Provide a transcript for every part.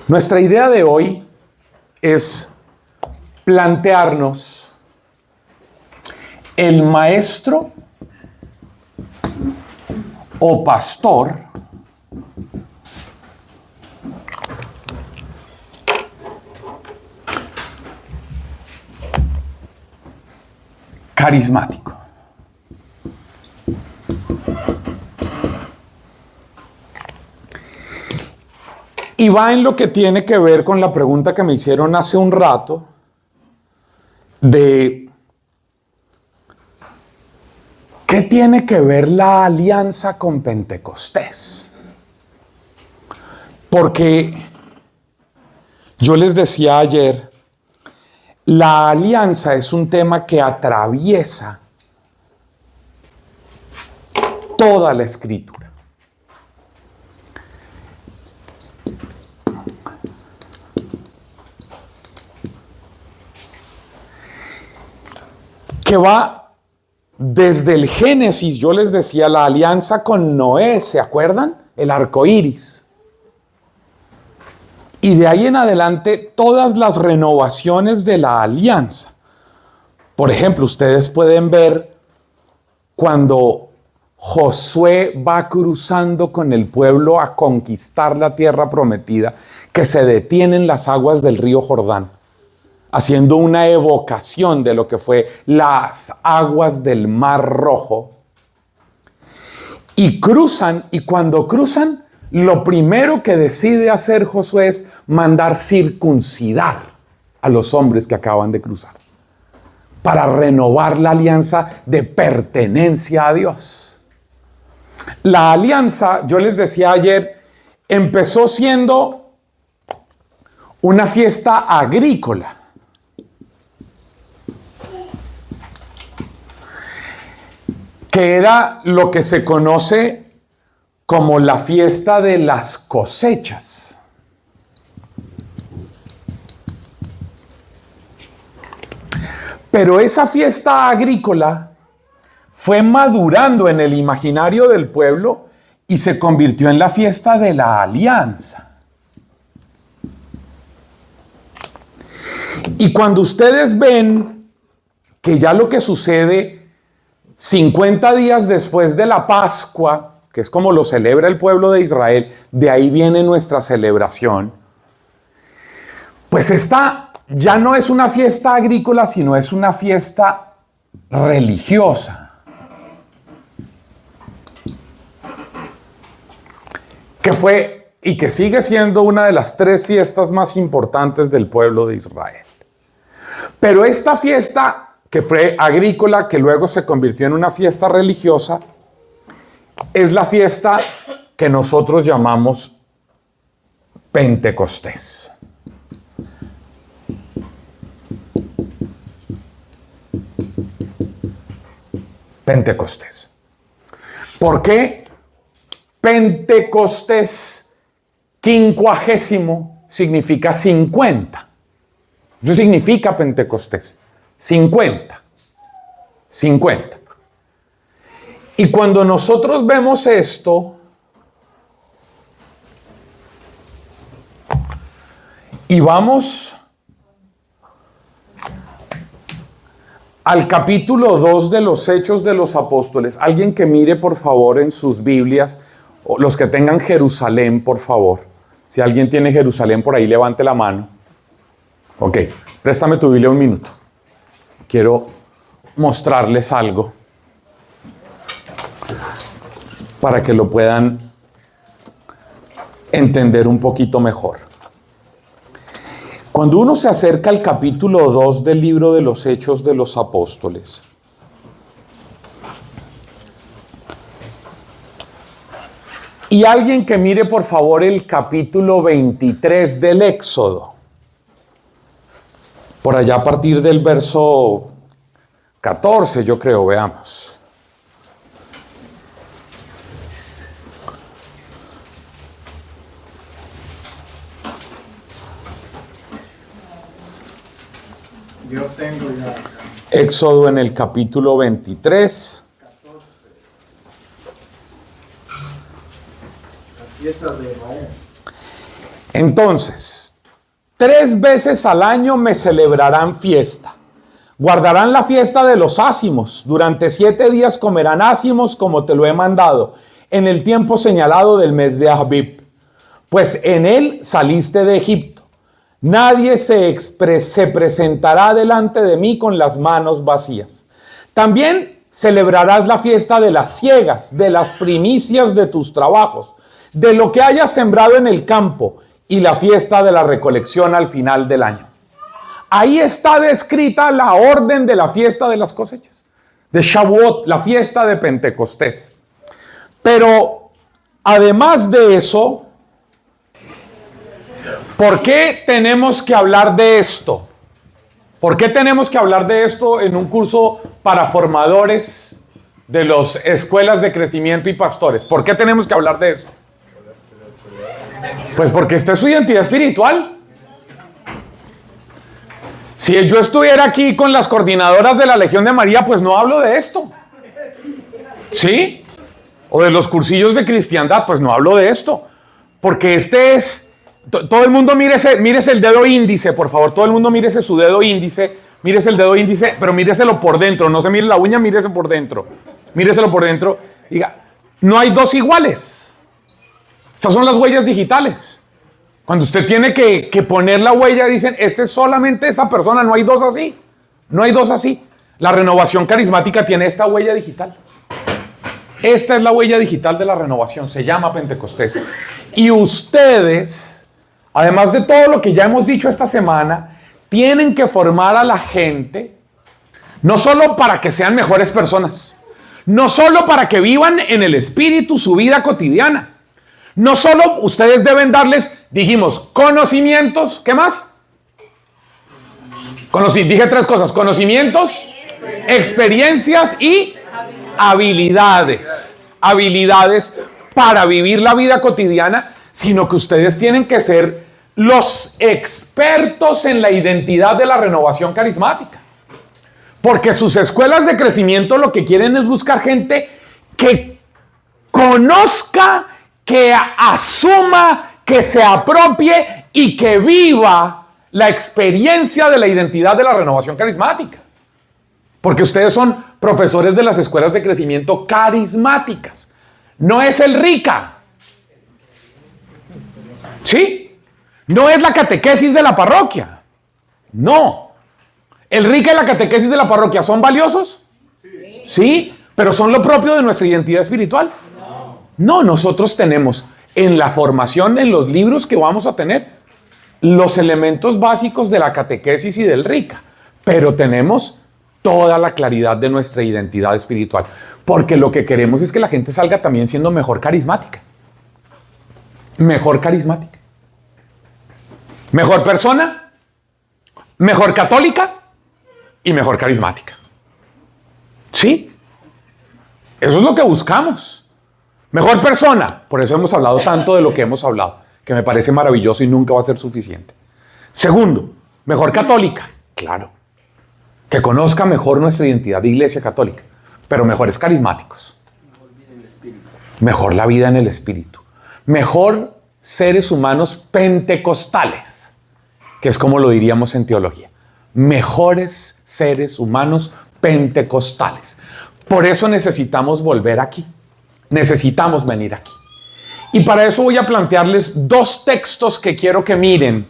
Nuestra idea de hoy es plantearnos el maestro o pastor carismático. Y va en lo que tiene que ver con la pregunta que me hicieron hace un rato de ¿qué tiene que ver la alianza con Pentecostés? Porque yo les decía ayer, la alianza es un tema que atraviesa toda la Escritura. Que va desde el Génesis. Yo les decía la alianza con Noé, ¿se acuerdan? El arco iris. Y de ahí en adelante todas las renovaciones de la alianza. Por ejemplo, ustedes pueden ver cuando Josué va cruzando con el pueblo a conquistar la tierra prometida, que se detienen las aguas del río Jordán, haciendo una evocación de lo que fue las aguas del Mar Rojo. Y cruzan, y cuando cruzan, lo primero que decide hacer Josué es mandar circuncidar a los hombres que acaban de cruzar, para renovar la alianza de pertenencia a Dios. La alianza, yo les decía ayer, empezó siendo una fiesta agrícola. Que era lo que se conoce como la fiesta de las cosechas. Pero esa fiesta agrícola fue madurando en el imaginario del pueblo y se convirtió en la fiesta de la alianza. Y cuando ustedes ven que ya lo que sucede 50 días después de la Pascua, que es como lo celebra el pueblo de Israel, de ahí viene nuestra celebración, pues esta ya no es una fiesta agrícola, sino es una fiesta religiosa. Que fue y que sigue siendo una de las 3 fiestas más importantes del pueblo de Israel. Pero esta fiesta que fue agrícola, que luego se convirtió en una fiesta religiosa, es la fiesta que nosotros llamamos Pentecostés. Pentecostés. ¿Por qué Pentecostés 50 significa 50? Eso significa Pentecostés. 50. Y cuando nosotros vemos esto y vamos al capítulo 2 de los Hechos de los Apóstoles, alguien que mire por favor en sus Biblias, o los que tengan Jerusalén, por favor. Si alguien tiene Jerusalén por ahí, levante la mano. Ok, préstame tu Biblia un minuto. Quiero mostrarles algo para que lo puedan entender un poquito mejor. Cuando uno se acerca al capítulo 2 del libro de los Hechos de los Apóstoles, y alguien que mire por favor el capítulo 23 del Éxodo, por allá a partir del verso 14, yo creo, veamos. Yo tengo ya. Éxodo en el capítulo 23. Las fiestas de Israel. Entonces, 3 veces al año me celebrarán fiesta. Guardarán la fiesta de los ácimos. Durante 7 días comerán ácimos como te lo he mandado, en el tiempo señalado del mes de Abib. Pues en él saliste de Egipto. Nadie se presentará delante de mí con las manos vacías. También celebrarás la fiesta de las siegas, de las primicias de tus trabajos, de lo que hayas sembrado en el campo, y la fiesta de la recolección al final del año. Ahí está descrita la orden de la fiesta de las cosechas, de Shavuot, la fiesta de Pentecostés. Pero además de eso, ¿por qué tenemos que hablar de esto? ¿Por qué tenemos que hablar de esto en un curso para formadores de las escuelas de crecimiento y pastores? ¿Por qué tenemos que hablar de eso? Pues porque esta es su identidad espiritual. Si yo estuviera aquí con las coordinadoras de la Legión de María, pues no hablo de esto. ¿Sí? O de los cursillos de cristiandad, pues no hablo de esto. Porque este es... Todo el mundo mírese el dedo índice, por favor. Todo el mundo mírese su dedo índice. Mírese el dedo índice, pero míreselo por dentro. No se mire la uña, mírese por dentro. Míreselo por dentro. Diga, no hay 2 iguales. Estas son las huellas digitales. Cuando usted tiene que poner la huella, dicen, este es solamente esa persona, no hay 2 así. No hay 2 así. La renovación carismática tiene esta huella digital. Esta es la huella digital de la renovación, se llama Pentecostés. Y ustedes, además de todo lo que ya hemos dicho esta semana, tienen que formar a la gente, no solo para que sean mejores personas, no solo para que vivan en el Espíritu su vida cotidiana, no solo ustedes deben dijimos, conocimientos, ¿qué más? Dije 3 cosas, conocimientos, experiencias y habilidades. Habilidades para vivir la vida cotidiana, sino que ustedes tienen que ser los expertos en la identidad de la renovación carismática. Porque sus escuelas de crecimiento lo que quieren es buscar gente que conozca, que asuma, que se apropie y que viva la experiencia de la identidad de la renovación carismática. Porque ustedes son profesores de las escuelas de crecimiento carismáticas. No es el RICA. ¿Sí? No es la catequesis de la parroquia. No. ¿El RICA y la catequesis de la parroquia son valiosos? Sí, pero son lo propio de nuestra identidad espiritual. No, nosotros tenemos en la formación, en los libros que vamos a tener, los elementos básicos de la catequesis y del RICA, pero tenemos toda la claridad de nuestra identidad espiritual, porque lo que queremos es que la gente salga también siendo mejor carismática. Mejor carismática. Mejor persona, mejor católica y mejor carismática. ¿Sí? Eso es lo que buscamos. Mejor persona, por eso hemos hablado tanto de lo que hemos hablado, que me parece maravilloso y nunca va a ser suficiente. Segundo, mejor católica, claro, que conozca mejor nuestra identidad de iglesia católica, pero mejores carismáticos. Mejor la vida en el espíritu. Mejor seres humanos pentecostales, que es como lo diríamos en teología. Mejores seres humanos pentecostales. Por eso necesitamos volver aquí. Necesitamos venir aquí. Y para eso voy a plantearles 2 textos que quiero que miren.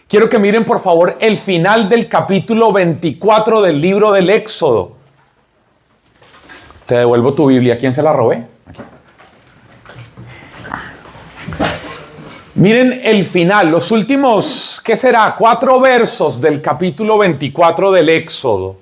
Quiero que miren, por favor, el final del capítulo 24 del libro del Éxodo. Te devuelvo tu Biblia. ¿Quién se la robé? Aquí. Miren el final, los últimos, ¿qué será? 4 versos del capítulo 24 del Éxodo.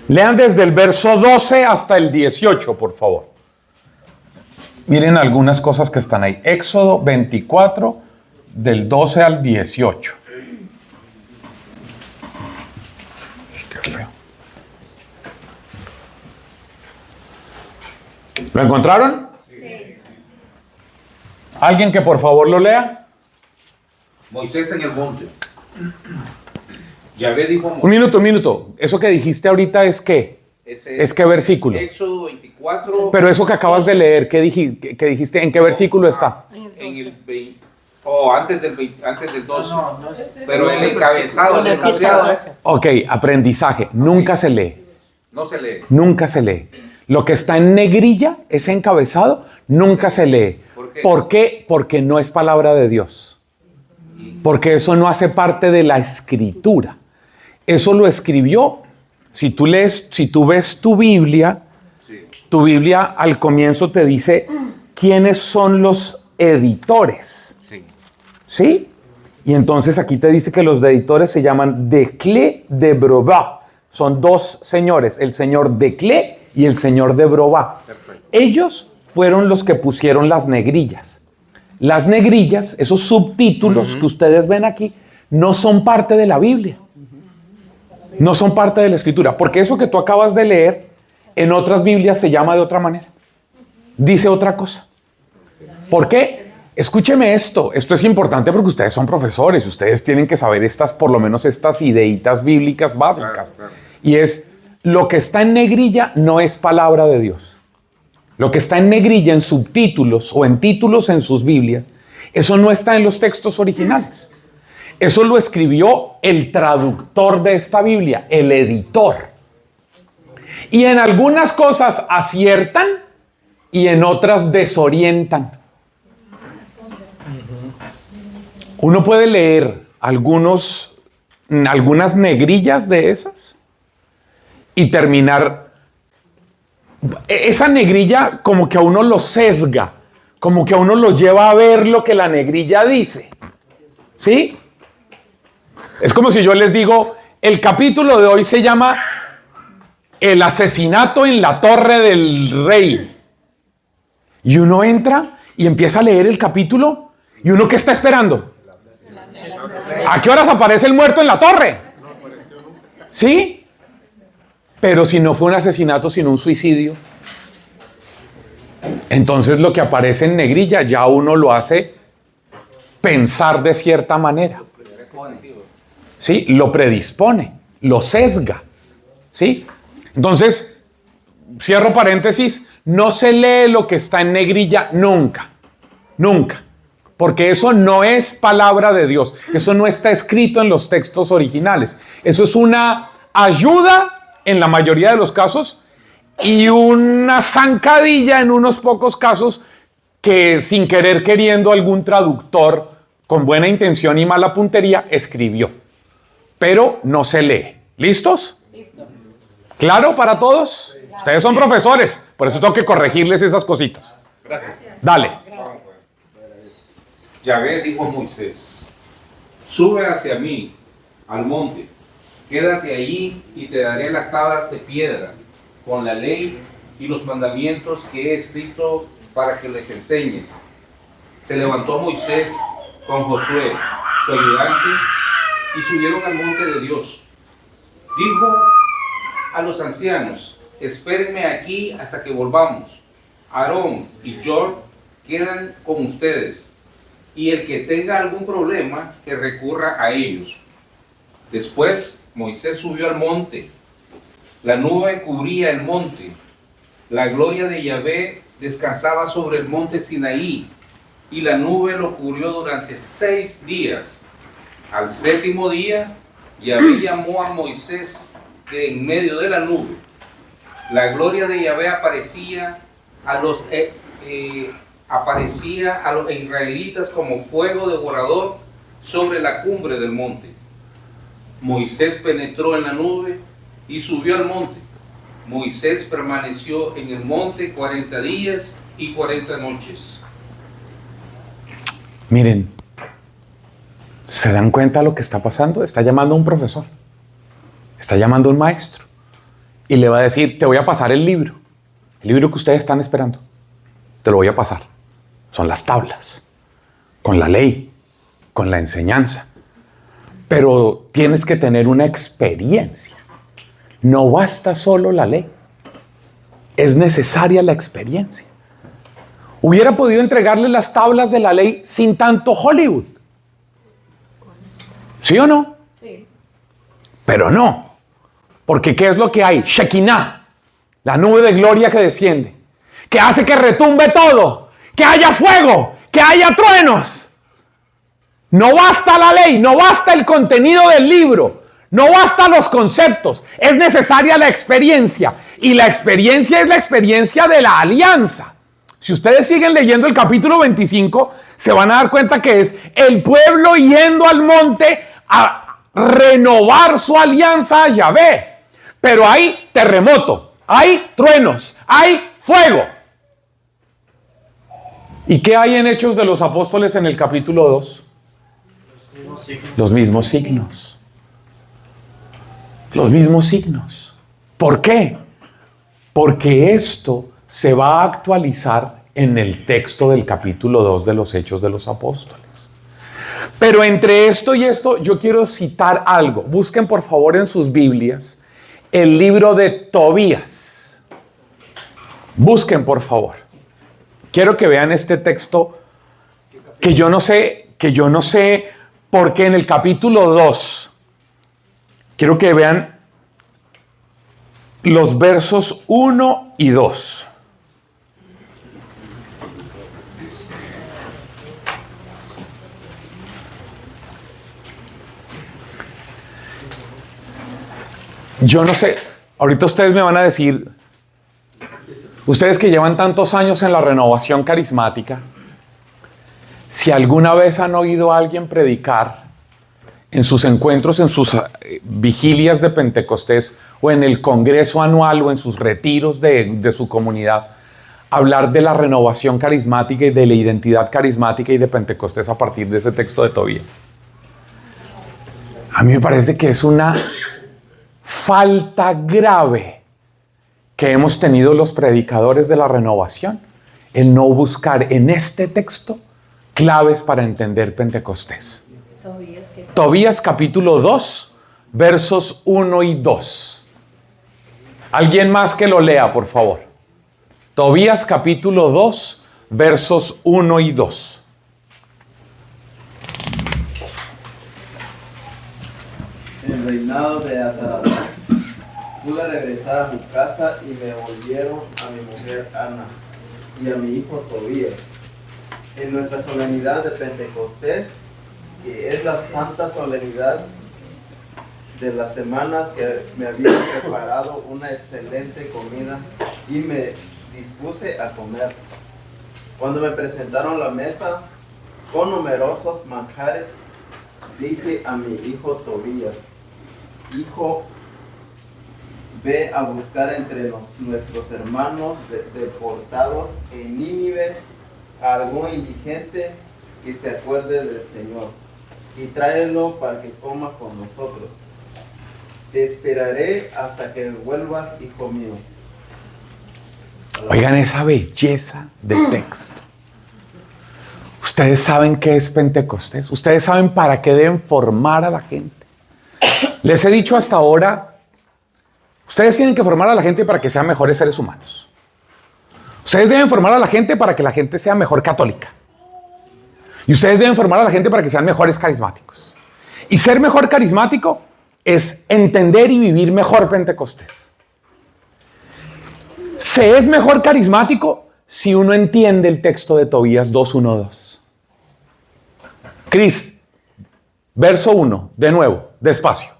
Lean desde el verso 12 hasta el 18, por favor. Miren algunas cosas que están ahí. Éxodo 24, del 12 al 18. Qué feo. ¿Lo encontraron? Sí. ¿Alguien que por favor lo lea? Moisés en el monte. Yahvé dijo a Moisés. Un minuto. ¿Eso que dijiste ahorita es qué? ¿Es qué versículo? Éxodo 24. Pero eso que acabas de leer, ¿qué dijiste? ¿En qué versículo está? En el 20. Antes del 12. Pero el encabezado. Ok, aprendizaje. Nunca se lee. No se lee. Nunca se lee. Lo que está en negrilla, ese encabezado, nunca se lee. ¿Por qué? Porque no es palabra de Dios. Porque eso no hace parte de la escritura. Eso lo escribió. Si tú ves tu Biblia al comienzo te dice quiénes son los editores. ¿Sí? Y entonces aquí te dice que los editores se llaman Declé de Brobá. Son dos señores, el señor Declé y el señor de Brobá. Ellos fueron los que pusieron las negrillas. Las negrillas, esos subtítulos que ustedes ven aquí, no son parte de la Biblia. No son parte de la escritura. Porque eso que tú acabas de leer, en otras Biblias se llama de otra manera. Dice otra cosa. ¿Por qué? Escúcheme esto. Esto es importante porque ustedes son profesores. Ustedes tienen que saber por lo menos estas ideitas bíblicas básicas. Claro. Y es, lo que está en negrilla no es palabra de Dios. Lo que está en negrilla en subtítulos o en títulos en sus Biblias, eso no está en los textos originales. Eso lo escribió el traductor de esta Biblia, el editor. Y en algunas cosas aciertan y en otras desorientan. Uno puede leer algunas negrillas de esas y terminar. Esa negrilla como que a uno lo sesga, como que a uno lo lleva a ver lo que la negrilla dice. ¿Sí? Es como si yo les digo, el capítulo de hoy se llama El asesinato en la Torre del Rey. Y uno entra y empieza a leer el capítulo y uno ¿qué está esperando? ¿A qué horas aparece el muerto en la torre? ¿Sí? Pero si no fue un asesinato, sino un suicidio. Entonces lo que aparece en negrilla ya uno lo hace pensar de cierta manera. ¿Sí? Lo predispone, lo sesga. ¿Sí? Entonces, cierro paréntesis, no se lee lo que está en negrilla nunca. Nunca. Porque eso no es palabra de Dios. Eso no está escrito en los textos originales. Eso es una ayuda en la mayoría de los casos y una zancadilla en unos pocos casos que sin querer queriendo algún traductor con buena intención y mala puntería escribió. Pero no se lee. ¿Listos? Listo. ¿Claro para todos? Sí. Ustedes son profesores, por eso tengo que corregirles esas cositas. Gracias. Dale. Yahvé dijo a Moisés, sube hacia mí al monte, quédate allí y te daré las tablas de piedra con la ley y los mandamientos que he escrito para que les enseñes. Se levantó Moisés con Josué, su ayudante, y subieron al monte de Dios. Dijo a los ancianos, espérenme aquí hasta que volvamos. Aarón y Jor quedan con ustedes, y el que tenga algún problema, que recurra a ellos. Después Moisés subió al monte. La nube cubría el monte. La gloria de Yahvé descansaba sobre el monte Sinaí, y la nube lo cubrió durante 6 días. Al 7º día, Yahvé llamó a Moisés de en medio de la nube. La gloria de Yahvé aparecía a los israelitas como fuego devorador sobre la cumbre del monte. Moisés penetró en la nube y subió al monte. Moisés permaneció en el monte 40 días y 40 noches. Miren, ¿se dan cuenta de lo que está pasando? Está llamando a un profesor, está llamando a un maestro y le va a decir, te voy a pasar el libro que ustedes están esperando, te lo voy a pasar. Son las tablas, con la ley, con la enseñanza. Pero tienes que tener una experiencia. No basta solo la ley. Es necesaria la experiencia. Hubiera podido entregarle las tablas de la ley sin tanto Hollywood. ¿Sí o no? Sí. Pero no. Porque ¿qué es lo que hay? Shekinah, la nube de gloria que desciende, que hace que retumbe todo, que haya fuego, que haya truenos. No basta la ley, no basta el contenido del libro, no basta los conceptos, es necesaria la experiencia. Y la experiencia es la experiencia de la alianza. Si ustedes siguen leyendo el capítulo 25, se van a dar cuenta que es el pueblo yendo al monte a renovar su alianza a Yahvé. Pero hay terremoto, hay truenos, hay fuego. ¿Y qué hay en Hechos de los Apóstoles en el capítulo 2? Los mismos signos. Los mismos signos. ¿Por qué? Porque esto se va a actualizar en el texto del capítulo 2 de los Hechos de los Apóstoles. Pero entre esto y esto yo quiero citar algo. Busquen por favor en sus Biblias el libro de Tobías. Busquen por favor. Quiero que vean este texto que yo no sé por qué en el capítulo 2. Quiero que vean los versos 1 y 2. Yo no sé, ahorita ustedes me van a decir, ustedes que llevan tantos años en la renovación carismática, si alguna vez han oído a alguien predicar en sus encuentros, en sus vigilias de Pentecostés o en el congreso anual o en sus retiros de su comunidad, hablar de la renovación carismática y de la identidad carismática y de Pentecostés a partir de ese texto de Tobías. A mí me parece que es una falta grave que hemos tenido los predicadores de la renovación, el no buscar en este texto claves para entender Pentecostés. Tobías capítulo 2, versos 1 y 2. ¿Alguien más que lo lea, por favor? Tobías capítulo 2, versos 1 y 2. En el reinado de Azaradón, pude regresar a mi casa y me volvieron a mi mujer Ana y a mi hijo Tobías. En nuestra solemnidad de Pentecostés, que es la santa solemnidad de las semanas, que me habían preparado una excelente comida y me dispuse a comer. Cuando me presentaron la mesa con numerosos manjares, dije a mi hijo Tobías: hijo, ve a buscar entre nuestros hermanos deportados en Nínive a algún indigente que se acuerde del Señor, y tráelo para que coma con nosotros. Te esperaré hasta que vuelvas, hijo mío. Oigan esa belleza de texto. Ustedes saben qué es Pentecostés. Ustedes saben para qué deben formar a la gente. Les he dicho hasta ahora, ustedes tienen que formar a la gente para que sean mejores seres humanos. Ustedes deben formar a la gente para que la gente sea mejor católica. Y ustedes deben formar a la gente para que sean mejores carismáticos. Y ser mejor carismático es entender y vivir mejor Pentecostés. Se es mejor carismático si uno entiende el texto de Tobías 2:1-2. Cris, verso 1, de nuevo, despacio.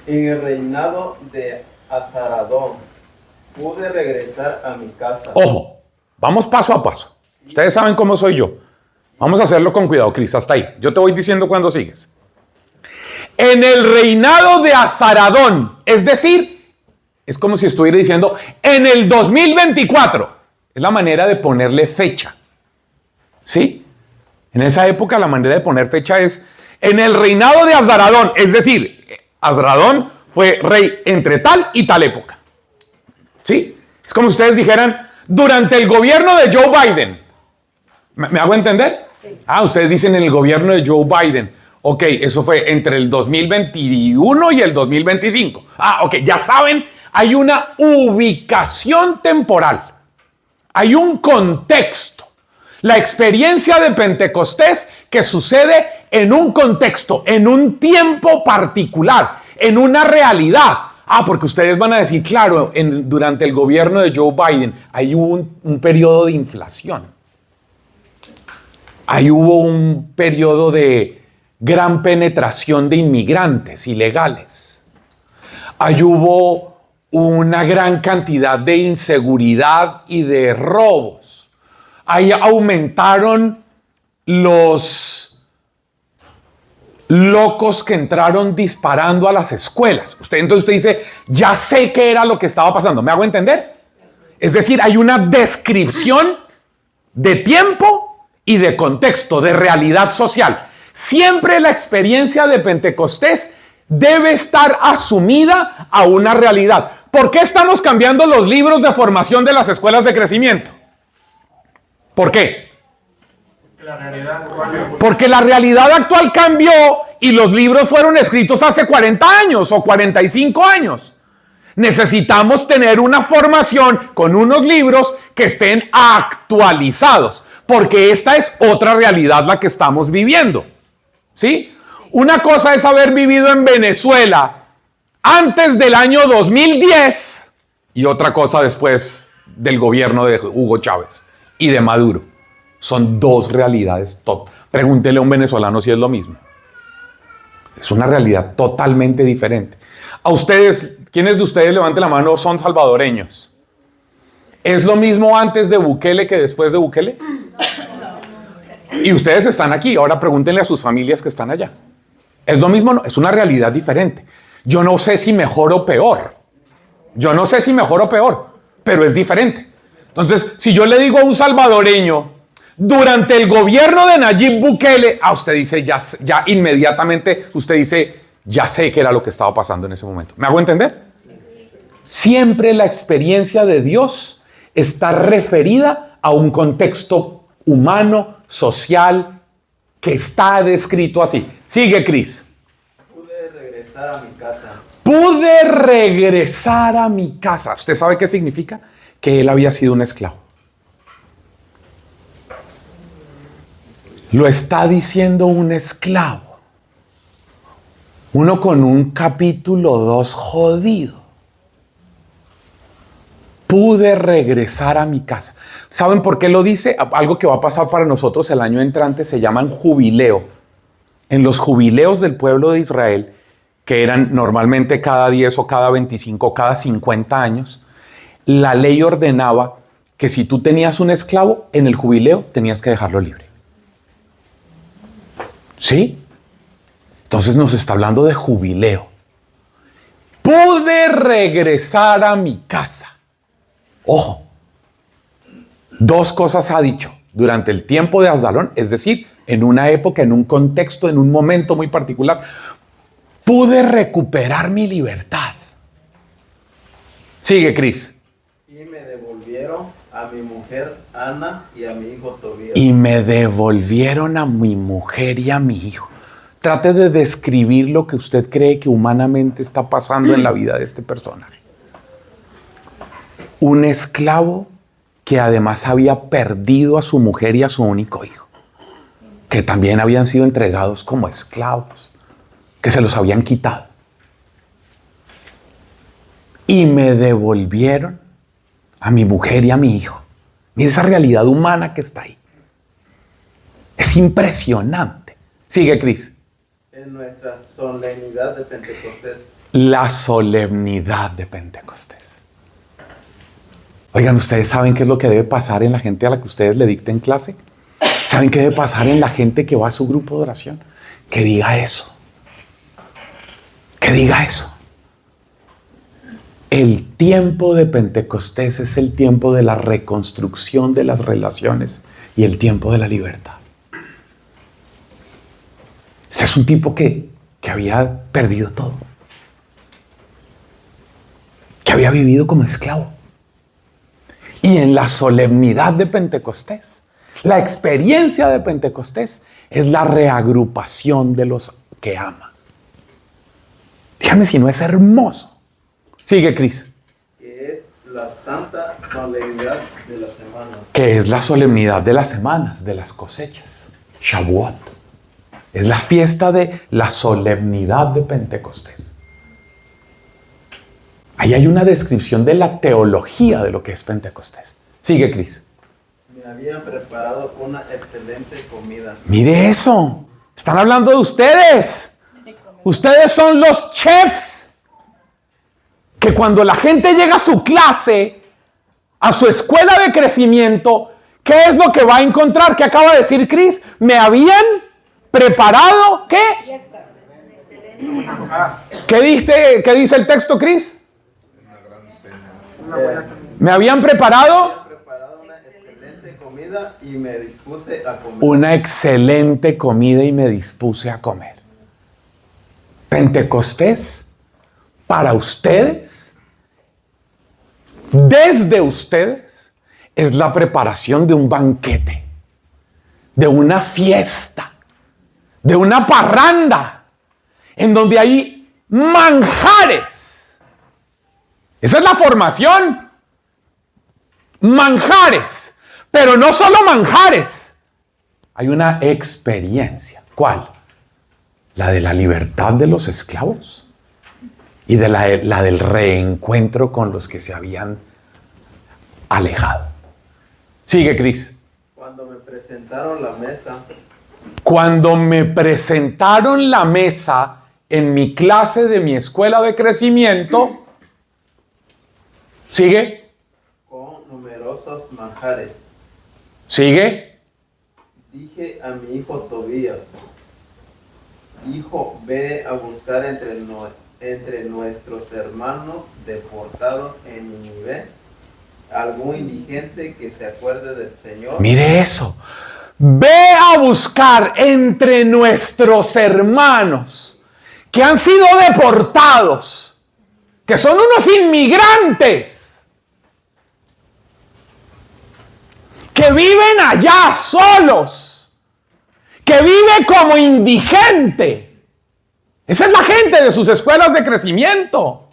En el reinado de Azaradón, pude regresar a mi casa. Ojo, vamos paso a paso. Ustedes saben cómo soy yo. Vamos a hacerlo con cuidado, Cris, hasta ahí. Yo te voy diciendo cuando sigues. En el reinado de Azaradón, es decir, es como si estuviera diciendo en el 2024. Es la manera de ponerle fecha. ¿Sí? En esa época la manera de poner fecha es en el reinado de Azaradón. Es decir, Azaradón fue rey entre tal y tal época. ¿Sí? Es como si ustedes dijeran durante el gobierno de Joe Biden. ¿Me hago entender? Sí. Ah, ustedes dicen en el gobierno de Joe Biden. Ok, eso fue entre el 2021 y el 2025. Ah, ok, ya saben Hay una ubicación temporal. Hay un contexto. La experiencia de Pentecostés que sucede en un contexto, en un tiempo particular, en una realidad. Porque ustedes van a decir, claro, durante el gobierno de Joe Biden, ahí hubo un periodo de inflación. Ahí hubo un periodo de gran penetración de inmigrantes ilegales. Ahí hubo una gran cantidad de inseguridad y de robos. Ahí aumentaron los locos que entraron disparando a las escuelas. Entonces usted dice, ya sé qué era lo que estaba pasando. ¿Me hago entender? Es decir, hay una descripción de tiempo y de contexto, de realidad social. Siempre la experiencia de Pentecostés debe estar asumida a una realidad. ¿Por qué estamos cambiando los libros de formación de las escuelas de crecimiento? ¿Por qué? Porque la realidad actual cambió y los libros fueron escritos hace 40 años o 45 años. Necesitamos tener una formación con unos libros que estén actualizados, porque esta es otra realidad la que estamos viviendo. ¿Sí? Una cosa es haber vivido en Venezuela antes del año 2010 y otra cosa después del gobierno de Hugo Chávez y de Maduro. Son dos realidades top. Pregúntele a un venezolano si es lo mismo. Es una realidad totalmente diferente. A ustedes, ¿quiénes de ustedes, levanten la mano, son salvadoreños? ¿Es lo mismo antes de Bukele que después de Bukele? Y ustedes están aquí. Ahora pregúntenle a sus familias que están allá. ¿Es lo mismo? No, es una realidad diferente. Yo no sé si mejor o peor. Pero es diferente. Entonces, si yo le digo a un salvadoreño, durante el gobierno de Nayib Bukele, usted dice, ya inmediatamente, usted dice, ya sé qué era lo que estaba pasando en ese momento. ¿Me hago entender? Siempre la experiencia de Dios está referida a un contexto humano, social, que está descrito así. Sigue, Cris. Pude regresar a mi casa. Pude regresar a mi casa. ¿Usted sabe qué significa? Que él había sido un esclavo. Lo está diciendo un esclavo. Uno con un capítulo 2 jodido. Pude regresar a mi casa. ¿Saben por qué lo dice? Algo que va a pasar para nosotros el año entrante se llaman jubileo. En los jubileos del pueblo de Israel, que eran normalmente cada 10 o cada 25 o cada 50 años, la ley ordenaba que si tú tenías un esclavo, en el jubileo tenías que dejarlo libre. ¿Sí? Entonces nos está hablando de jubileo. Pude regresar a mi casa. Ojo, dos cosas ha dicho durante el tiempo de Asdalón, es decir, en una época, en un contexto, en un momento muy particular. Pude recuperar mi libertad. Sigue, Cris. Y me devolvieron a mi mujer Ana y a mi hijo Tobías. Y me devolvieron a mi mujer y a mi hijo. Trate de describir lo que usted cree que humanamente está pasando en la vida de este personaje. Un esclavo que además había perdido a su mujer y a su único hijo, que también habían sido entregados como esclavos, que se los habían quitado. Y me devolvieron a mi mujer y a mi hijo. Mira esa realidad humana que está ahí. Es impresionante. Sigue, Cris. En nuestra solemnidad de Pentecostés. La solemnidad de Pentecostés. Oigan, ¿ustedes saben qué es lo que debe pasar en la gente a la que ustedes le dicten clase? ¿Saben qué debe pasar en la gente que va a su grupo de oración? Que diga eso. Que diga eso. El tiempo de Pentecostés es el tiempo de la reconstrucción de las relaciones y el tiempo de la libertad. Ese es un tipo que había perdido todo. Que había vivido como esclavo. Y en la solemnidad de Pentecostés, la experiencia de Pentecostés es la reagrupación de los que ama. Dígame si no es hermoso. Sigue, Cris. la santa solemnidad de las semanas. Que es la solemnidad de las semanas, de las cosechas. Shavuot. Es la fiesta de la solemnidad de Pentecostés. Ahí hay una descripción de la teología de lo que es Pentecostés. Sigue, Cris. Me habían preparado una excelente comida. Mire eso. Están hablando de ustedes. Ustedes son los chefs. Que cuando la gente llega a su clase, a su escuela de crecimiento, ¿qué es lo que va a encontrar? ¿Qué acaba de decir Cris? Me habían preparado, ¿qué? ¿Qué dice el texto, Cris? Me habían preparado Una excelente comida y me dispuse a comer. una excelente comida y me dispuse a comer. Pentecostés, para ustedes, desde ustedes, es la preparación de un banquete, de una fiesta, de una parranda, en donde hay manjares. Esa es la formación. Manjares. Pero no solo manjares. Hay una experiencia. ¿Cuál? La de la libertad de los esclavos. Y de la del reencuentro con los que se habían alejado. Sigue, Cris. Cuando me presentaron la mesa, Cuando me presentaron la mesa en mi clase de mi escuela de crecimiento, sigue, con numerosos manjares, sigue, dije a mi hijo Tobías: Hijo, ve a buscar entre nuestros hermanos deportados en Nínive algún indigente que se acuerde del Señor. mire eso. Ve a buscar entre nuestros hermanos que han sido deportados, que son unos inmigrantes, que viven allá solos, que vive como indigente. Esa es la gente de sus escuelas de crecimiento,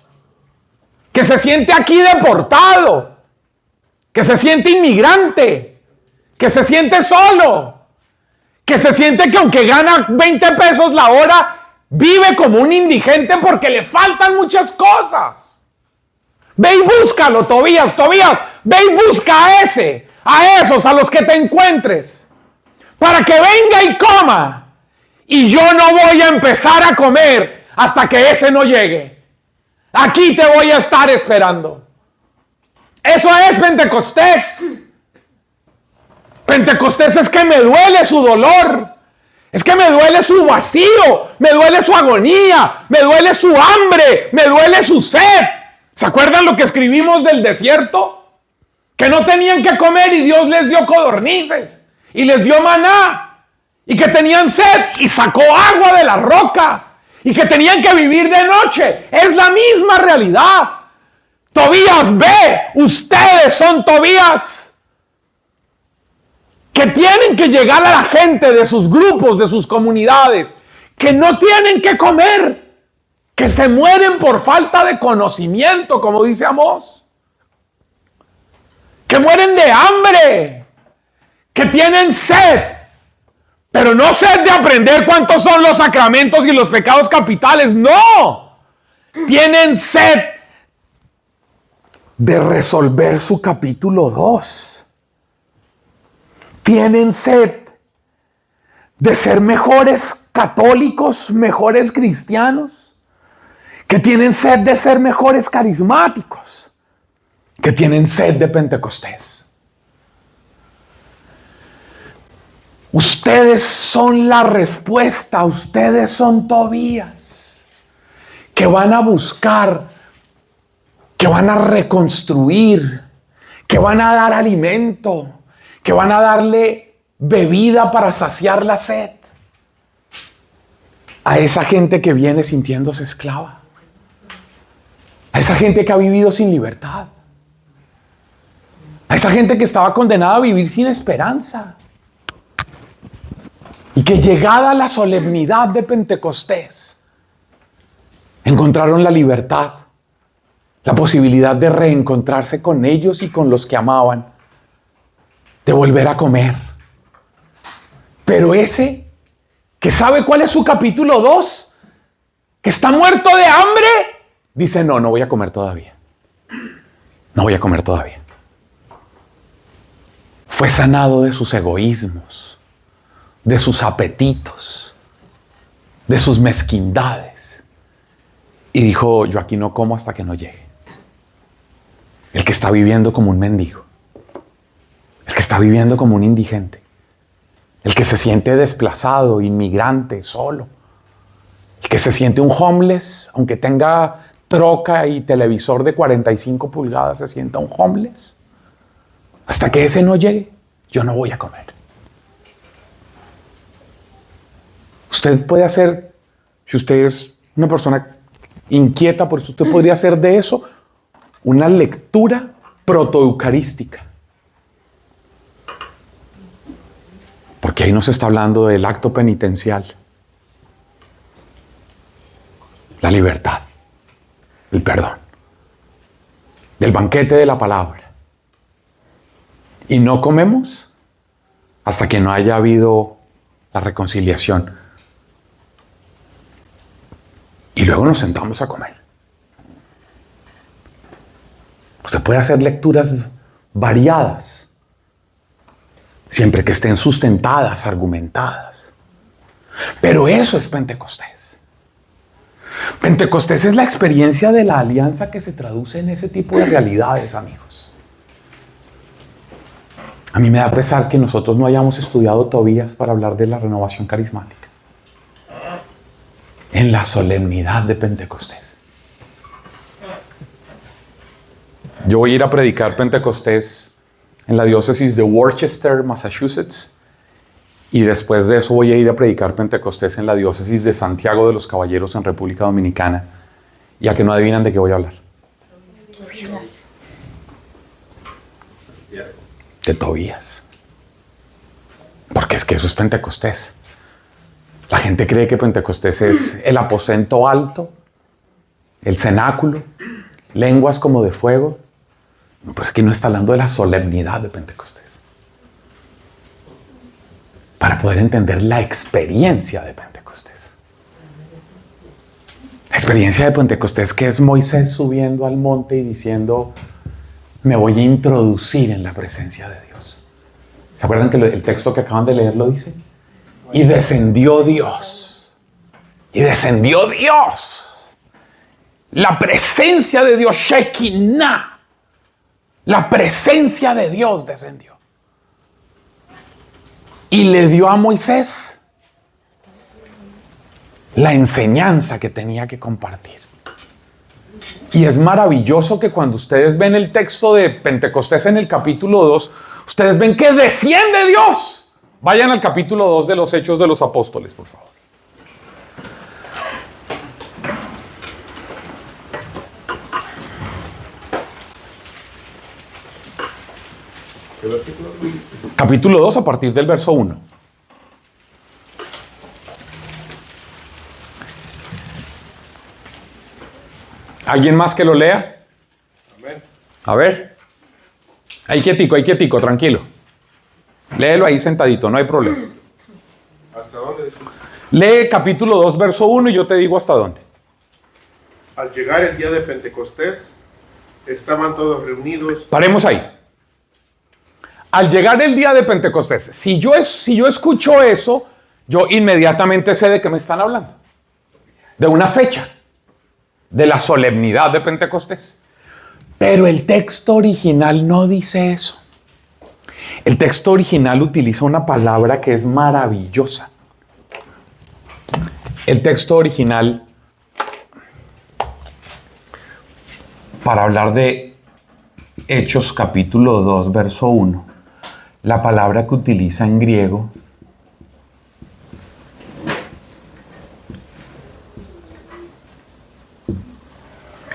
que se siente aquí deportado, que se siente inmigrante, que se siente solo, que se siente que aunque gana 20 pesos la hora, vive como un indigente porque le faltan muchas cosas. Ve y búscalo, Tobías, ve y busca a esos a los que te encuentres, para que venga y coma. Y yo no voy a empezar a comer hasta que ese no llegue. Aquí te voy a estar esperando. Eso es Pentecostés. Pentecostés es que me duele su dolor, es que me duele su vacío, me duele su agonía, me duele su hambre, me duele su sed. ¿Se acuerdan lo que escribimos del desierto? Que no tenían que comer y Dios les dio codornices y les dio maná, y que tenían sed y sacó agua de la roca, y que tenían que vivir de noche. Es la misma realidad. Tobías, ve, ustedes son Tobías, que tienen que llegar a la gente de sus grupos, de sus comunidades, que no tienen que comer, que se mueren por falta de conocimiento, como dice Amós, que mueren de hambre, que tienen sed, pero no sed de aprender cuántos son los sacramentos y los pecados capitales, no, tienen sed de resolver su capítulo 2. Tienen sed de ser mejores católicos, mejores cristianos, que tienen sed de ser mejores carismáticos, que tienen sed de Pentecostés. Ustedes son la respuesta, ustedes son Tobías, que van a buscar, que van a reconstruir, que van a dar alimento, que van a darle bebida para saciar la sed a esa gente que viene sintiéndose esclava, a esa gente que ha vivido sin libertad, a esa gente que estaba condenada a vivir sin esperanza, y que llegada la solemnidad de Pentecostés encontraron la libertad la posibilidad de reencontrarse con ellos y con los que amaban, de volver a comer. Pero ese que sabe cuál es su capítulo 2, que está muerto de hambre, dice, no voy a comer todavía. No voy a comer todavía. Fue sanado de sus egoísmos, de sus apetitos, de sus mezquindades. Y dijo, yo aquí no como hasta que no llegue. El que está viviendo como un mendigo. El que está viviendo como un indigente. El que se siente desplazado, inmigrante, solo. El que se siente un homeless, aunque tenga troca y televisor de 45 pulgadas, se sienta un homeless. Hasta que ese no llegue, yo no voy a comer. Usted puede hacer, si usted es una persona inquieta por eso, usted podría hacer de eso una lectura protoeucarística. Porque ahí nos está hablando del acto penitencial, la libertad, el perdón, del banquete de la palabra. Y no comemos hasta que no haya habido la reconciliación. Y luego nos sentamos a comer. Usted puede hacer lecturas variadas, siempre que estén sustentadas, argumentadas. Pero eso es Pentecostés. Pentecostés es la experiencia de la alianza que se traduce en ese tipo de realidades, amigos. A mí me da pesar que nosotros no hayamos estudiado Tobías para hablar de la renovación carismática. En la solemnidad de Pentecostés. Yo voy a ir a predicar Pentecostés en la diócesis de Worcester, Massachusetts, y después de eso voy a ir a predicar Pentecostés en la diócesis de Santiago de los Caballeros en República Dominicana. Ya que no adivinan de qué voy a hablar. De Tobías. Porque es que eso es Pentecostés. La gente cree que Pentecostés es el aposento alto, el cenáculo, lenguas como de fuego. Pero es que no está hablando de la solemnidad de Pentecostés. Para poder entender la experiencia de Pentecostés. La experiencia de Pentecostés, que es Moisés subiendo al monte y diciendo, me voy a introducir en la presencia de Dios. ¿Se acuerdan que el texto que acaban de leer lo dice? Y descendió Dios. Y descendió Dios. La presencia de Dios, Shekinah. La presencia de Dios descendió. Y le dio a Moisés la enseñanza que tenía que compartir. Y es maravilloso que cuando ustedes ven el texto de Pentecostés en el capítulo 2, ustedes ven que desciende Dios. Vayan al capítulo 2 de los Hechos de los Apóstoles, por favor. Capítulo 2 a partir del verso 1. ¿Alguien más que lo lea? Amén. A ver. Ahí quietico, tranquilo. Léelo ahí sentadito, no hay problema. ¿Hasta dónde? Lee capítulo 2, verso 1 y yo te digo hasta dónde. Al llegar el día de Pentecostés, estaban todos reunidos. Paremos ahí. Al llegar el día de Pentecostés, si yo escucho eso, yo inmediatamente sé de qué me están hablando. De una fecha. De la solemnidad de Pentecostés. Pero el texto original no dice eso. El texto original utiliza una palabra que es maravillosa. El texto original, para hablar de Hechos capítulo 2, verso 1, la palabra que utiliza en griego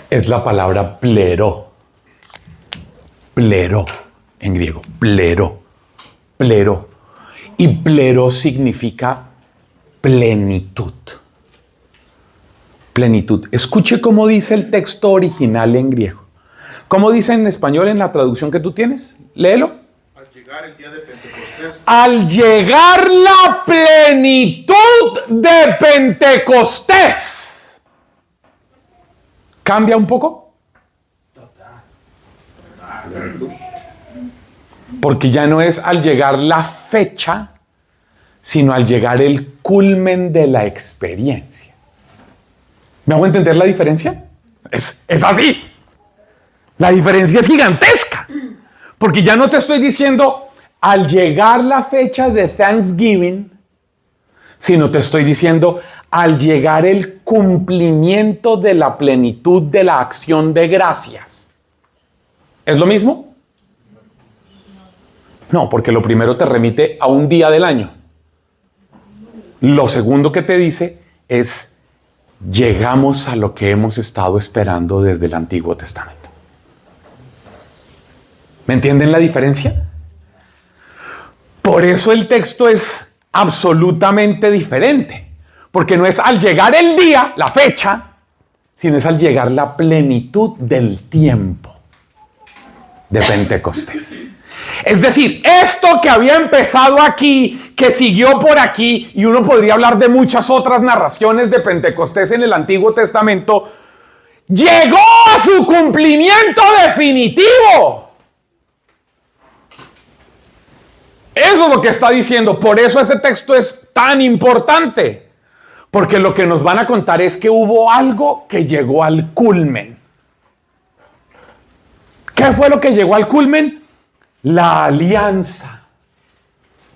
es la palabra plero. Plero, en griego, plero. Plero. Y plero significa plenitud. plenitud. Escuche cómo dice el texto original en griego. ¿Cómo dice en español en la traducción que tú tienes? Léelo. Al llegar el día de Pentecostés, Al llegar la plenitud de Pentecostés. ¿Cambia un poco? Porque ya no es al llegar la fecha, sino al llegar el culmen de la experiencia. ¿Me hago entender la diferencia? Es así. La diferencia es gigantesca. Porque ya no te estoy diciendo al llegar la fecha de Thanksgiving, sino te estoy diciendo al llegar el cumplimiento de la plenitud de la acción de gracias. ¿Es lo mismo? No, porque lo primero te remite a un día del año. Lo segundo que te dice es llegamos a lo que hemos estado esperando desde el Antiguo Testamento. ¿Me entienden la diferencia? Por eso el texto es absolutamente diferente. Porque no es al llegar el día, la fecha, sino es al llegar la plenitud del tiempo de Pentecostés. Es decir, esto que había empezado aquí, que siguió por aquí, y uno podría hablar de muchas otras narraciones de Pentecostés en el Antiguo Testamento, llegó a su cumplimiento definitivo. Eso es lo que está diciendo. Por eso ese texto es tan importante. Porque lo que nos van a contar es que hubo algo que llegó al culmen. ¿Qué fue lo que llegó al culmen? La alianza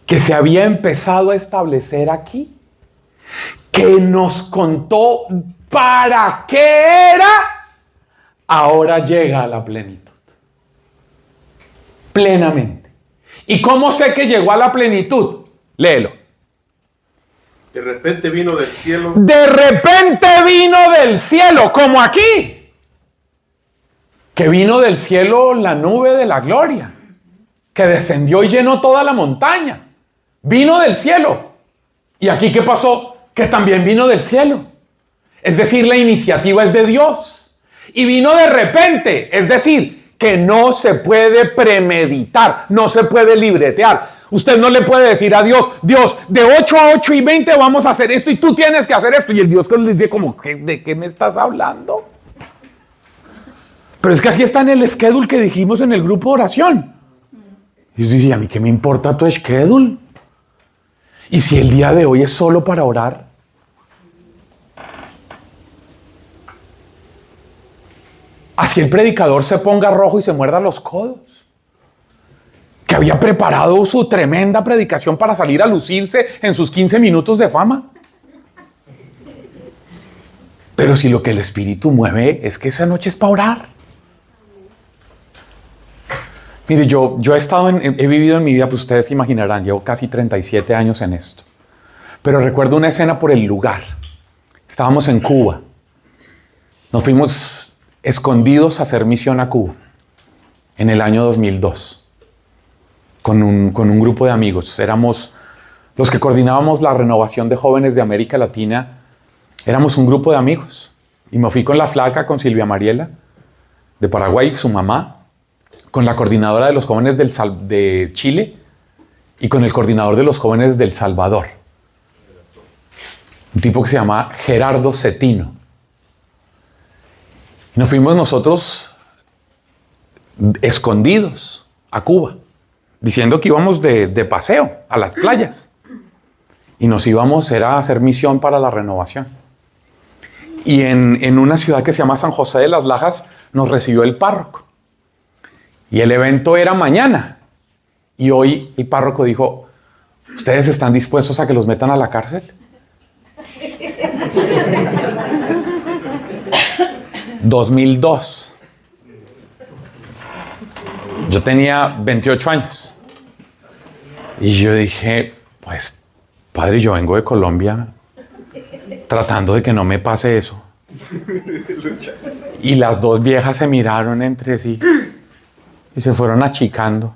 que se había empezado a establecer aquí, que nos contó para qué era, ahora llega a la plenitud. Plenamente. ¿Y cómo sé que llegó a la plenitud? Léelo. de repente vino del cielo. De repente vino del cielo, como aquí. Que vino del cielo la nube de la gloria, que descendió y llenó toda la montaña. Vino del cielo. ¿Y aquí qué pasó? Que también vino del cielo. Es decir, la iniciativa es de Dios. Y vino de repente, es decir, que no se puede premeditar, no se puede libretear. Usted no le puede decir a Dios, Dios, de 8 a 8 y 20 vamos a hacer esto y tú tienes que hacer esto. Y el Dios que le dice como, ¿de qué me estás hablando? Pero es que así está en el schedule que dijimos en el grupo de oración. Y yo dije, ¿a mí qué me importa tu schedule? Y si el día de hoy es solo para orar. Así el predicador se ponga rojo y se muerda los codos. Que había preparado su tremenda predicación para salir a lucirse en sus 15 minutos de fama. Pero si lo que el Espíritu mueve es que esa noche es para orar. Mire, yo he vivido en mi vida, pues ustedes se imaginarán, llevo casi 37 años en esto. Pero recuerdo una escena por el lugar. Estábamos en Cuba. Nos fuimos escondidos a hacer misión a Cuba en el año 2002 con un grupo de amigos. Éramos los que coordinábamos la renovación de jóvenes de América Latina. Éramos un grupo de amigos y me fui con la flaca, con Silvia Mariela de Paraguay, su mamá, con la coordinadora de los jóvenes de Chile y con el coordinador de los jóvenes del Salvador, un tipo que se llama Gerardo Cetino. Y nos fuimos nosotros escondidos a Cuba, diciendo que íbamos de paseo a las playas. Y nos íbamos a hacer misión para la renovación. Y en una ciudad que se llama San José de las Lajas nos recibió el párroco. Y el evento era mañana. Y hoy el párroco dijo, ¿ustedes están dispuestos a que los metan a la cárcel? 2002. Yo tenía 28 años. Y yo dije, pues, padre, yo vengo de Colombia tratando de que no me pase eso. Y las dos viejas se miraron entre sí y se fueron achicando.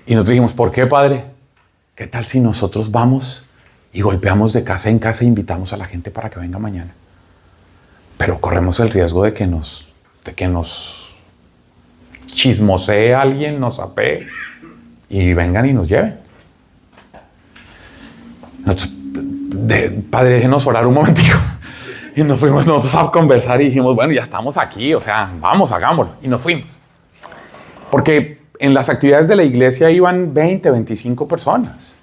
Y nosotros dijimos, ¿por qué, padre? ¿Qué tal si nosotros vamos y golpeamos de casa en casa e invitamos a la gente para que venga mañana? pero corremos el riesgo de que nos chismosee alguien, nos apee y vengan y nos lleven. Padre, déjenos orar un momentico. Y nos fuimos nosotros a conversar y dijimos, bueno, ya estamos aquí, o sea, vamos, hagámoslo. Y nos fuimos. Porque en las actividades de la iglesia iban 20, 25 personas.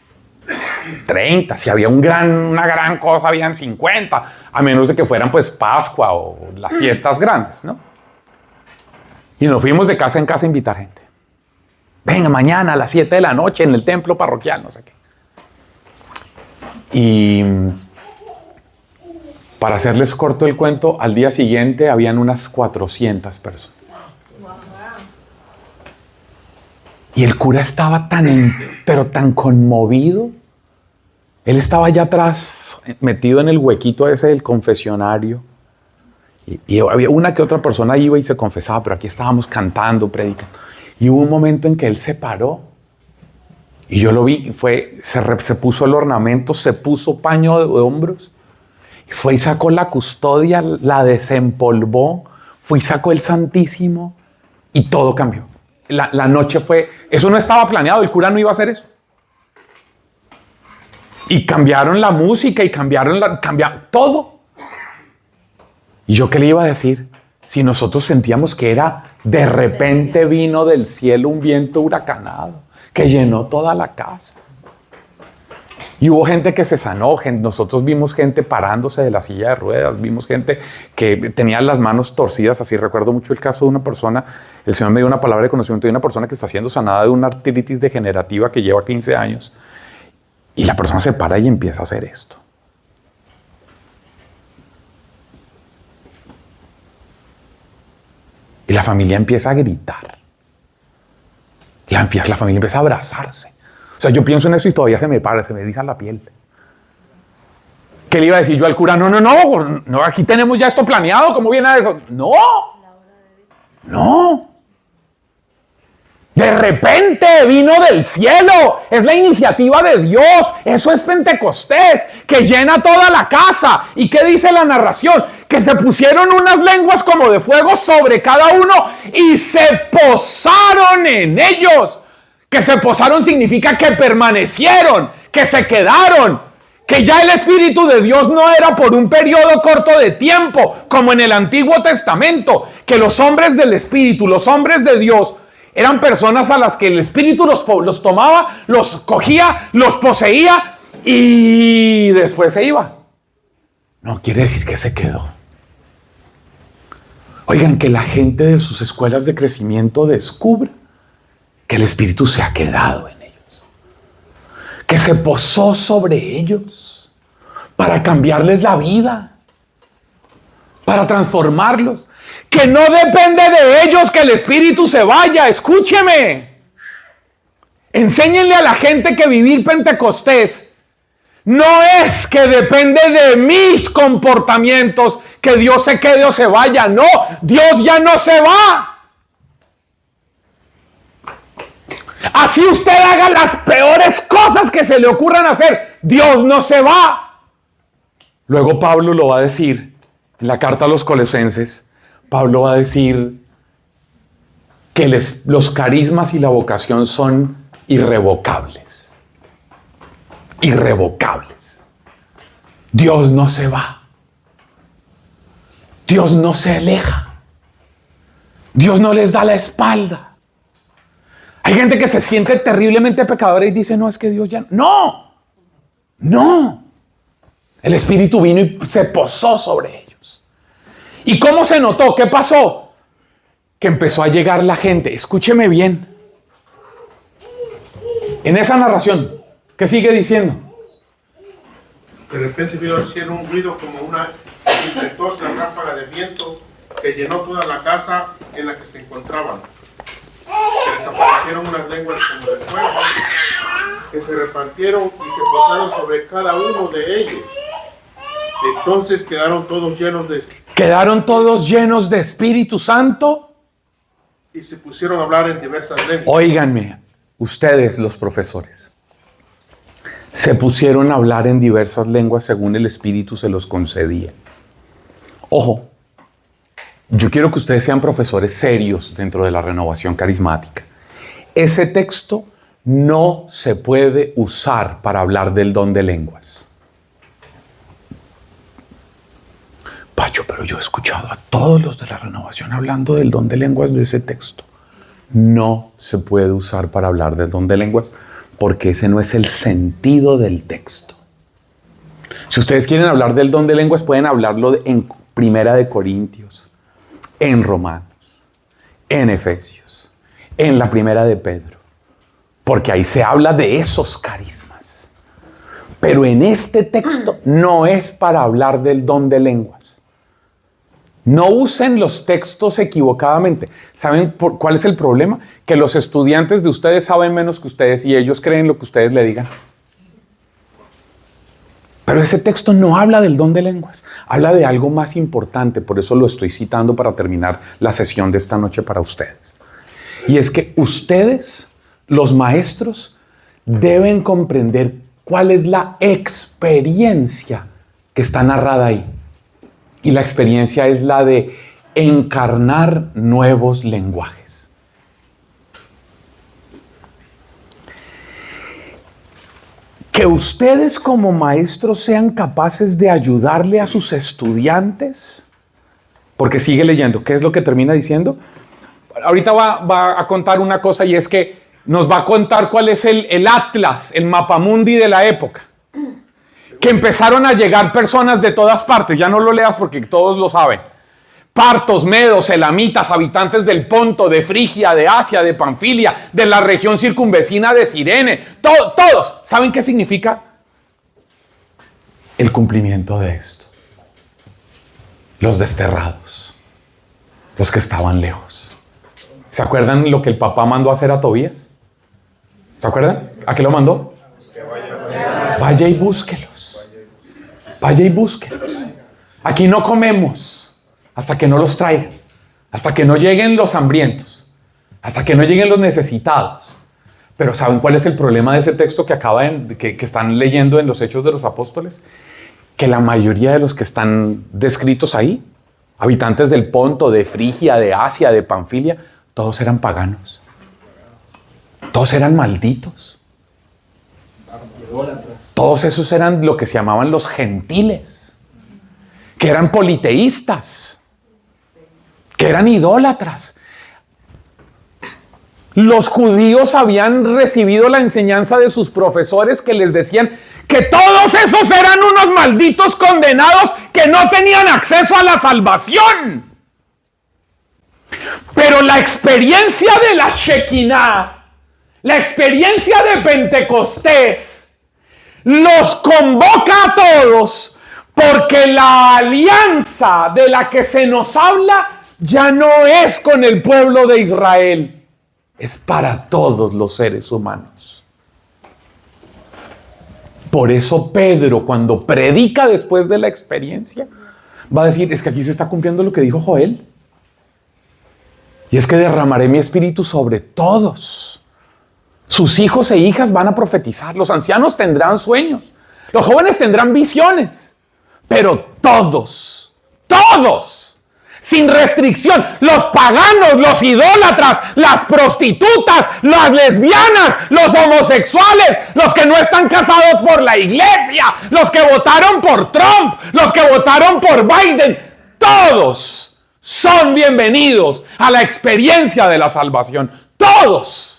30, si había una gran cosa, habían 50, a menos de que fueran pues Pascua o las fiestas grandes, ¿no? Y nos fuimos de casa en casa a invitar gente. Venga, mañana a las 7 de la noche en el templo parroquial, no sé qué. Y para hacerles corto el cuento, al día siguiente habían unas 400 personas. Y el cura estaba pero tan conmovido. Él estaba allá atrás, metido en el huequito ese del confesionario. Y había una que otra persona iba y se confesaba, pero aquí estábamos cantando, predicando. Y hubo un momento en que él se paró. Y yo lo vi, se puso el ornamento, se puso paño de hombros. Y fue y sacó la custodia, la desempolvó. Fue y sacó el Santísimo. Y todo cambió. La noche fue... Eso no estaba planeado, el cura no iba a hacer eso. Y cambiaron la música y cambiaron todo. ¿Y yo qué le iba a decir? Si nosotros sentíamos que era de repente vino del cielo un viento huracanado que llenó toda la casa. Y hubo gente que se sanó. Nosotros vimos gente parándose de la silla de ruedas. Vimos gente que tenía las manos torcidas. Así recuerdo mucho el caso de una persona. El Señor me dio una palabra de conocimiento de una persona que está siendo sanada de una artritis degenerativa que lleva 15 años. Y la persona se para y empieza a hacer esto. Y la familia empieza a gritar. La familia empieza a abrazarse. O sea, yo pienso en eso y todavía se me eriza la piel. ¿Qué le iba a decir yo al cura? No, aquí tenemos ya esto planeado. ¿Cómo viene a eso? No. De repente vino del cielo. Es la iniciativa de Dios. Eso es Pentecostés, que llena toda la casa. ¿Y qué dice la narración? Que se pusieron unas lenguas como de fuego sobre cada uno y se posaron en ellos. Que se posaron significa que permanecieron, que se quedaron. Que ya el Espíritu de Dios no era por un periodo corto de tiempo, como en el Antiguo Testamento. Que los hombres del Espíritu, los hombres de Dios, eran personas a las que el Espíritu los tomaba, los cogía, los poseía y después se iba. No quiere decir que se quedó. Oigan, que la gente de sus escuelas de crecimiento descubra que el Espíritu se ha quedado en ellos. Que se posó sobre ellos para cambiarles la vida, para transformarlos. Que no depende de ellos que el Espíritu se vaya. Escúcheme. Enséñenle a la gente que vivir Pentecostés no es que depende de mis comportamientos que Dios se quede o se vaya. No, Dios ya no se va. Así usted haga las peores cosas que se le ocurran hacer, Dios no se va. Luego Pablo lo va a decir en la carta a los Colosenses. Pablo va a decir que los carismas y la vocación son irrevocables. Irrevocables. Dios no se va. Dios no se aleja. Dios no les da la espalda. Hay gente que se siente terriblemente pecadora y dice, no, es que Dios ya... No. El Espíritu vino y se posó sobre ellos. ¿Y cómo se notó? ¿Qué pasó? Que empezó a llegar la gente. Escúcheme bien. En esa narración, ¿qué sigue diciendo? De repente vino al cielo un ruido como una impetuosa ráfaga de viento que llenó toda la casa en la que se encontraban. Se les aparecieron unas lenguas como de fuego que se repartieron y se posaron sobre cada uno de ellos. Entonces quedaron todos llenos de Espíritu Santo y se pusieron a hablar en diversas lenguas. Óiganme, ustedes los profesores, se pusieron a hablar en diversas lenguas según el Espíritu se los concedía. Ojo, Yo quiero que ustedes sean profesores serios dentro de la renovación carismática. Ese texto no se puede usar para hablar del don de lenguas. Pacho, pero yo he escuchado a todos los de la renovación hablando del don de lenguas de ese texto. No se puede usar para hablar del don de lenguas porque ese no es el sentido del texto. Si ustedes quieren hablar del don de lenguas, pueden hablarlo en Primera de Corintios, en Romanos, en Efesios, en la Primera de Pedro, porque ahí se habla de esos carismas. Pero en este texto no es para hablar del don de lenguas. No usen los textos equivocadamente. ¿Saben cuál es el problema? Que los estudiantes de ustedes saben menos que ustedes y ellos creen lo que ustedes le digan. Pero ese texto no habla del don de lenguas. Habla de algo más importante. Por eso lo estoy citando para terminar la sesión de esta noche para ustedes. Y es que ustedes, los maestros, deben comprender cuál es la experiencia que está narrada ahí. Y la experiencia es la de encarnar nuevos lenguajes. Que ustedes como maestros sean capaces de ayudarle a sus estudiantes, porque sigue leyendo. ¿Qué es lo que termina diciendo? Ahorita va a contar una cosa y es que nos va a contar cuál es el atlas, el mapamundi de la época. Que empezaron a llegar personas de todas partes. Ya no lo leas porque todos lo saben. Partos, medos, elamitas, habitantes del Ponto, de Frigia, de Asia, de Panfilia, de la región circunvecina de Cirene. Todos. ¿Saben qué significa? El cumplimiento de esto. Los desterrados. Los que estaban lejos. ¿Se acuerdan lo que el papá mandó a hacer a Tobías? ¿Se acuerdan? ¿A qué lo mandó? Vaya y búsquelos. Vaya y búsquelos. Aquí no comemos hasta que no los traigan. Hasta que no lleguen los hambrientos. Hasta que no lleguen los necesitados. Pero ¿saben cuál es el problema de ese texto que están leyendo en los Hechos de los Apóstoles? Que la mayoría de los que están descritos ahí, habitantes del Ponto, de Frigia, de Asia, de Panfilia, todos eran paganos. Todos eran malditos. Todos esos eran lo que se llamaban los gentiles, que eran politeístas, que eran idólatras. Los judíos habían recibido la enseñanza de sus profesores que les decían que todos esos eran unos malditos condenados que no tenían acceso a la salvación. Pero la experiencia de la Shekinah, la experiencia de Pentecostés, los convoca a todos porque la alianza de la que se nos habla ya no es con el pueblo de Israel, es para todos los seres humanos. Por eso Pedro, cuando predica después de la experiencia, va a decir, es que aquí se está cumpliendo lo que dijo Joel. Y es que derramaré mi espíritu sobre todos. Sus hijos e hijas van a profetizar, los ancianos tendrán sueños, los jóvenes tendrán visiones, pero todos, sin restricción, los paganos, los idólatras, las prostitutas, las lesbianas, los homosexuales, los que no están casados por la iglesia, los que votaron por Trump, los que votaron por Biden, todos son bienvenidos a la experiencia de la salvación, todos.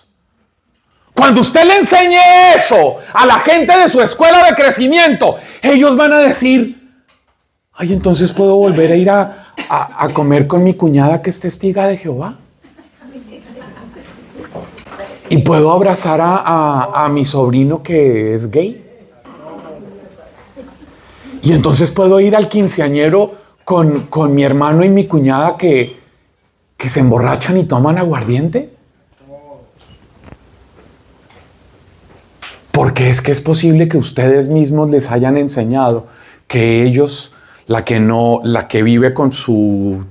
Cuando usted le enseñe eso a la gente de su escuela de crecimiento, ellos van a decir, ay, entonces puedo volver a ir a comer con mi cuñada que es testiga de Jehová. Y puedo abrazar a mi sobrino que es gay. Y entonces puedo ir al quinceañero con mi hermano y mi cuñada que se emborrachan y toman aguardiente. Porque es que es posible que ustedes mismos les hayan enseñado que ellos, la que vive con su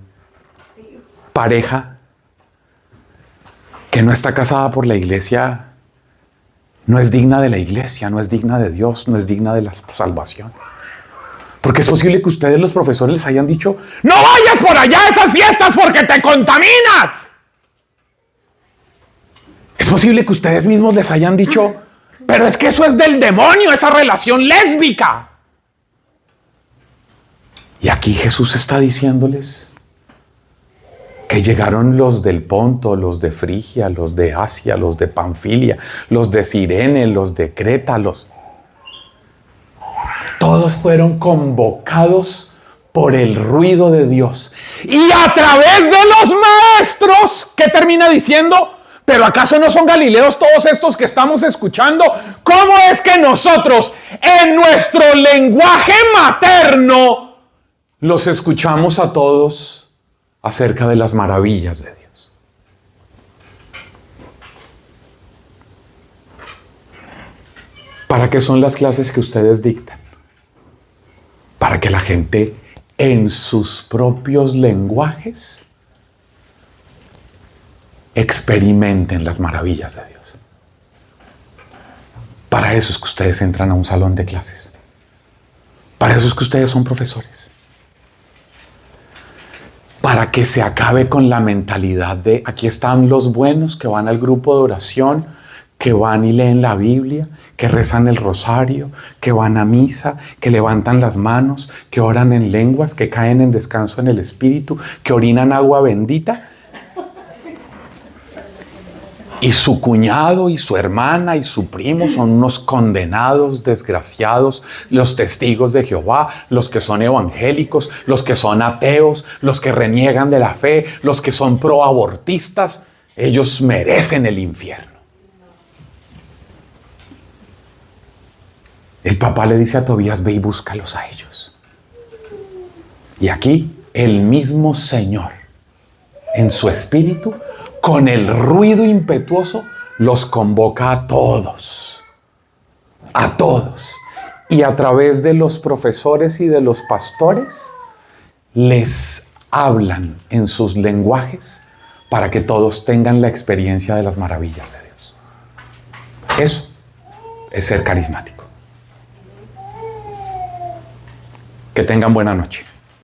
pareja, que no está casada por la iglesia, no es digna de la iglesia, no es digna de Dios, no es digna de la salvación. Porque es posible que ustedes, los profesores, les hayan dicho: no vayas por allá a esas fiestas porque te contaminas. Es posible que ustedes mismos les hayan dicho: pero es que eso es del demonio, esa relación lésbica. Y aquí Jesús está diciéndoles que llegaron los del Ponto, los de Frigia, los de Asia, los de Panfilia, los de Cirene, los de Creta, todos fueron convocados por el ruido de Dios. Y a través de los maestros, ¿qué termina diciendo? ¿Pero acaso no son galileos todos estos que estamos escuchando? ¿Cómo es que nosotros, en nuestro lenguaje materno, los escuchamos a todos acerca de las maravillas de Dios? ¿Para qué son las clases que ustedes dictan? Para que la gente en sus propios lenguajes experimenten las maravillas de Dios. Para eso es que ustedes entran a un salón de clases. Para eso es que ustedes son profesores. Para que se acabe con la mentalidad de: aquí están los buenos que van al grupo de oración, que van y leen la Biblia, que rezan el rosario, que van a misa, que levantan las manos, que oran en lenguas, que caen en descanso en el Espíritu, que orinan agua bendita. Y su cuñado y su hermana y su primo son unos condenados, desgraciados, los testigos de Jehová, los que son evangélicos, los que son ateos, los que reniegan de la fe, los que son proabortistas. Ellos merecen el infierno. El papá le dice a Tobías: ve y búscalos a ellos. Y aquí el mismo Señor, en su espíritu, con el ruido impetuoso, los convoca a todos. A todos. Y a través de los profesores y de los pastores, les hablan en sus lenguajes para que todos tengan la experiencia de las maravillas de Dios. Eso es ser carismático. Que tengan buena noche.